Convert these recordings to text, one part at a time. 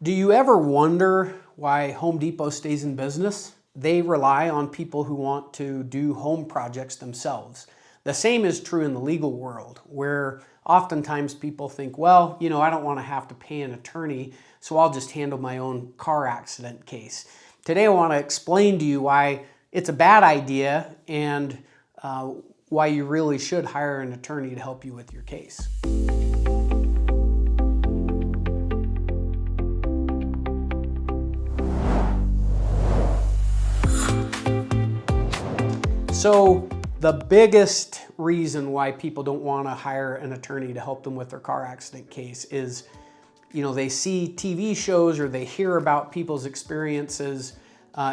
Do you ever wonder why Home Depot stays in business? They rely on people who want to do home projects themselves. The same is true in the legal world, where oftentimes people think, well, I don't want to have to pay an attorney, so I'll just handle my own car accident case. Today I want to explain to you why it's a bad idea and why you really should hire an attorney to help you with your case. So the biggest reason why people don't want to hire an attorney to help them with their car accident case is, they see TV shows or they hear about people's experiences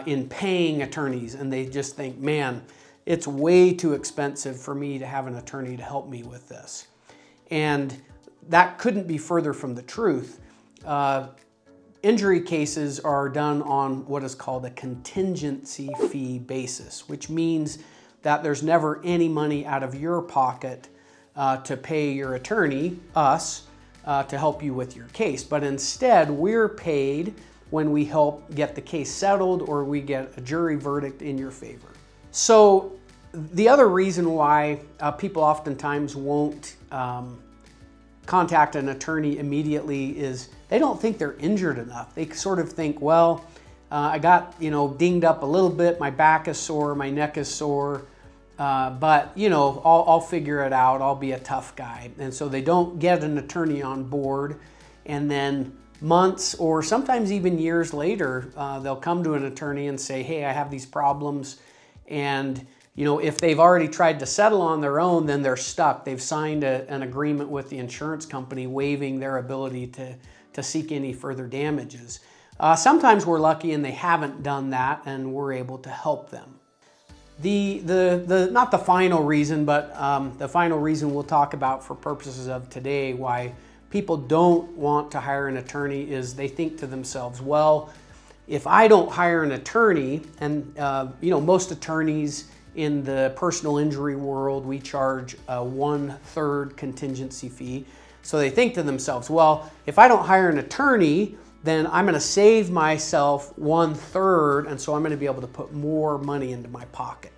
in paying attorneys, and they just think, man, it's way too expensive for me to have an attorney to help me with this. And that couldn't be further from the truth. Injury cases are done on what is called a contingency fee basis, which means that there's never any money out of your pocket to pay your attorney, us, to help you with your case. But instead, we're paid when we help get the case settled or we get a jury verdict in your favor. So the other reason why people oftentimes won't contact an attorney immediately is they don't think they're injured enough. They sort of think, well, I got dinged up a little bit, my back is sore, my neck is sore, but I'll figure it out, I'll be a tough guy. And so they don't get an attorney on board, and then months or sometimes even years later, they'll come to an attorney and say, hey, I have these problems. And if they've already tried to settle on their own, then they're stuck. They've signed an agreement with the insurance company waiving their ability to seek any further damages. Sometimes we're lucky and they haven't done that, and we're able to help them. Not the final reason, but the final reason we'll talk about for purposes of today why people don't want to hire an attorney is they think to themselves, well, if I don't hire an attorney, and most attorneys in the personal injury world, we charge a 1/3 contingency fee. So they think to themselves, well, if I don't hire an attorney, then I'm going to save myself 1/3, and so I'm going to be able to put more money into my pocket.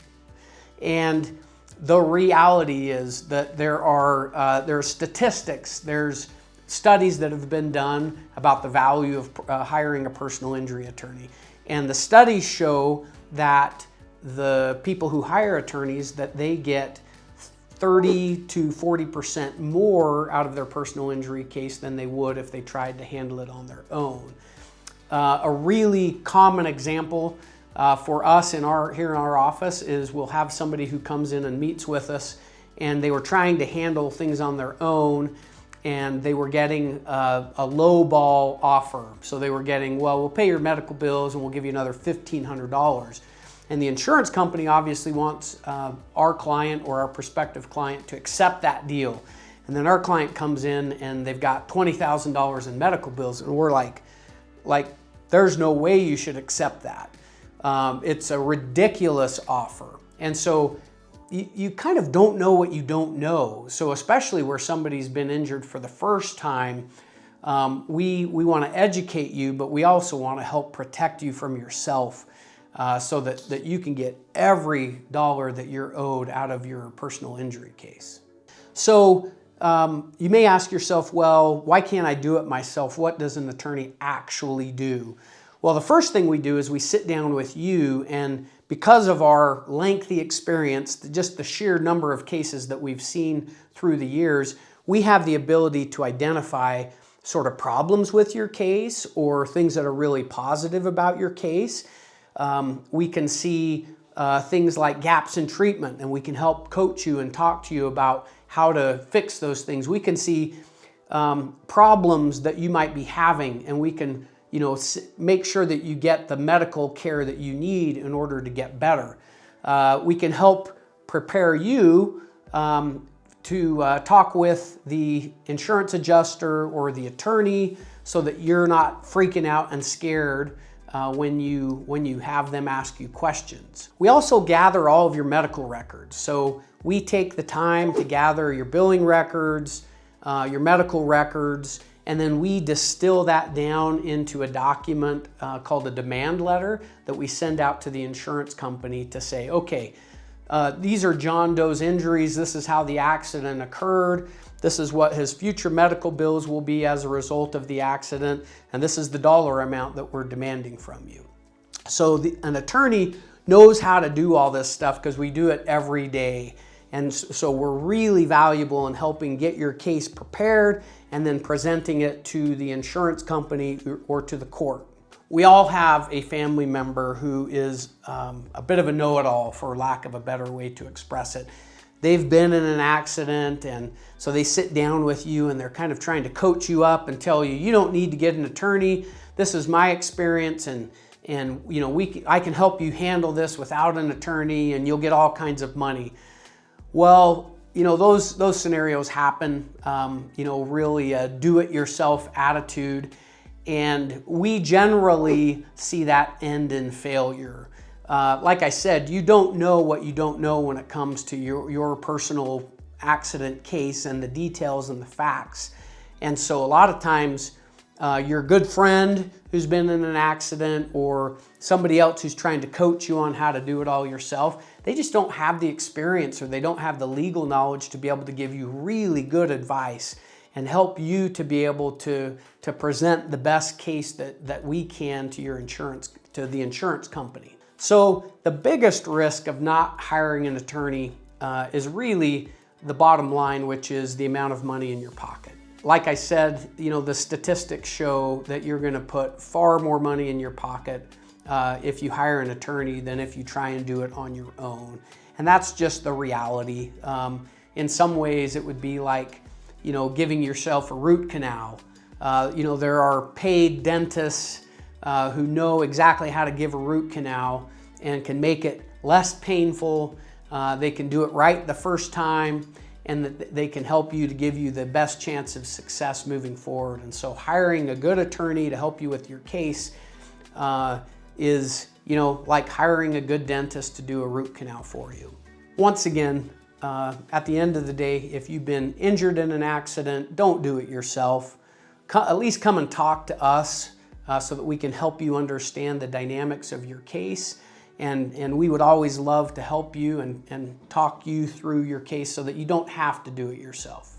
And the reality is that there are statistics, there's studies that have been done about the value of hiring a personal injury attorney. And the studies show that the people who hire attorneys, that they get 30 to 40% more out of their personal injury case than they would if they tried to handle it on their own. A really common example for us here in our office is we'll have somebody who comes in and meets with us, and they were trying to handle things on their own, and they were getting a lowball offer. So they were getting, well, we'll pay your medical bills and we'll give you another $1,500. And the insurance company obviously wants our client or our prospective client to accept that deal. And then our client comes in and they've got $20,000 in medical bills, and we're like, there's no way you should accept that. It's a ridiculous offer. And so you kind of don't know what you don't know. So especially where somebody's been injured for the first time, we want to educate you, but we also want to help protect you from yourself. So that you can get every dollar that you're owed out of your personal injury case. So you may ask yourself, well, why can't I do it myself? What does an attorney actually do? Well, the first thing we do is we sit down with you, and because of our lengthy experience, just the sheer number of cases that we've seen through the years, we have the ability to identify sort of problems with your case or things that are really positive about your case. We can see things like gaps in treatment, and we can help coach you and talk to you about how to fix those things. We can see problems that you might be having, and we can make sure that you get the medical care that you need in order to get better. We can help prepare you to talk with the insurance adjuster or the attorney so that you're not freaking out and scared when you have them ask you questions. We also gather all of your medical records. So we take the time to gather your billing records, your medical records, and then we distill that down into a document called a demand letter that we send out to the insurance company to say, okay, these are John Doe's injuries, this is how the accident occurred, this is what his future medical bills will be as a result of the accident, and this is the dollar amount that we're demanding from you. So an attorney knows how to do all this stuff because we do it every day. And so we're really valuable in helping get your case prepared and then presenting it to the insurance company or to the court. We all have a family member who is a bit of a know-it-all, for lack of a better way to express it. They've been in an accident, and so they sit down with you and they're kind of trying to coach you up and tell you, you don't need to get an attorney. This is my experience, and you know, I can help you handle this without an attorney, and you'll get all kinds of money. Well, you know, those scenarios happen. You know, really a do-it-yourself attitude, and we generally see that end in failure. Like I said, you don't know what you don't know when it comes to your personal accident case and the details and the facts. And so a lot of times, your good friend who's been in an accident or somebody else who's trying to coach you on how to do it all yourself, they just don't have the experience or they don't have the legal knowledge to be able to give you really good advice and help you to be able to present the best case that we can to the insurance company. So the biggest risk of not hiring an attorney is really the bottom line, which is the amount of money in your pocket. Like I said, you know, the statistics show that you're going to put far more money in your pocket if you hire an attorney than if you try and do it on your own. And that's just the reality. In some ways, it would be like, you know, giving yourself a root canal. You know, there are paid dentists who know exactly how to give a root canal and can make it less painful. They can do it right the first time, and that they can help you to give you the best chance of success moving forward. And so hiring a good attorney to help you with your case is, you know, like hiring a good dentist to do a root canal for you. Once again, at the end of the day, if you've been injured in an accident, don't do it yourself. At least come and talk to us so that we can help you understand the dynamics of your case. And we would always love to help you and talk you through your case so that you don't have to do it yourself.